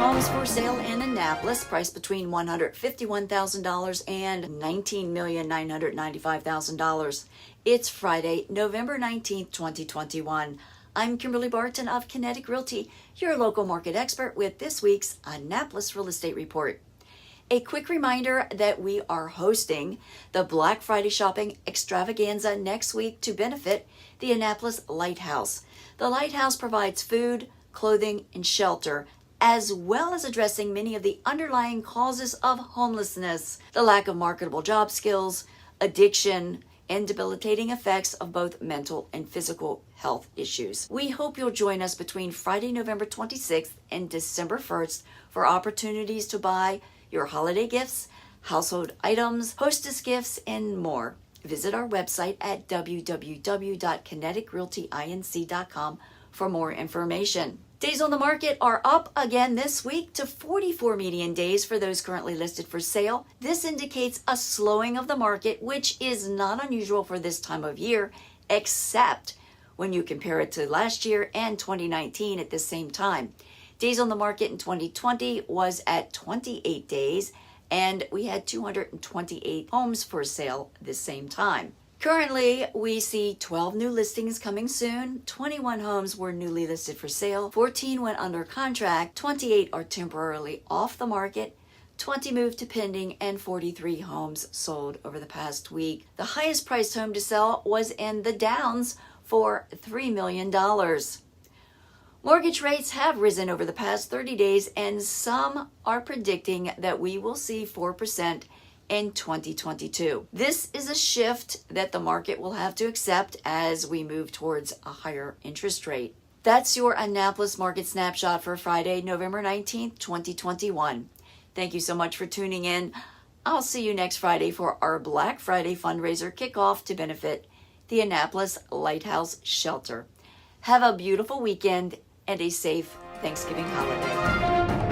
Homes for sale in Annapolis, priced between $151,000 and $19,995,000. It's Friday, November 19th, 2021. I'm Kimberly Barton of Kinetic Realty, your local market expert with this week's Annapolis Real Estate Report. A quick reminder that we are hosting the Black Friday Shopping Extravaganza next week to benefit the Annapolis Lighthouse. The Lighthouse provides food, clothing, and shelter, as well as addressing many of the underlying causes of homelessness, the lack of marketable job skills, addiction, and debilitating effects of both mental and physical health issues. We hope you'll join us between Friday, November 26th and December 1st for opportunities to buy your holiday gifts, household items, hostess gifts, and more. Visit our website at www.kineticrealtyinc.com for more information. Days on the market are up again this week to 44 median days for those currently listed for sale. This indicates a slowing of the market, which is not unusual for this time of year, except when you compare it to last year and 2019 at the same time. Days on the market in 2020 was at 28 days, and we had 228 homes for sale this same time. Currently, we see 12 new listings coming soon. 21 homes were newly listed for sale. 14 went under contract. 28 are temporarily off the market. 20 moved to pending, and 43 homes sold over the past week. The highest priced home to sell was in the Downs for $3 million. Mortgage rates have risen over the past 30 days, and some are predicting that we will see 4% in 2022. This is a shift that the market will have to accept as we move towards a higher interest rate. That's your Annapolis Market Snapshot for Friday, November 19th, 2021. Thank you so much for tuning in. I'll see you next Friday for our Black Friday fundraiser kickoff to benefit the Annapolis Lighthouse Shelter. Have a beautiful weekend and a safe Thanksgiving holiday.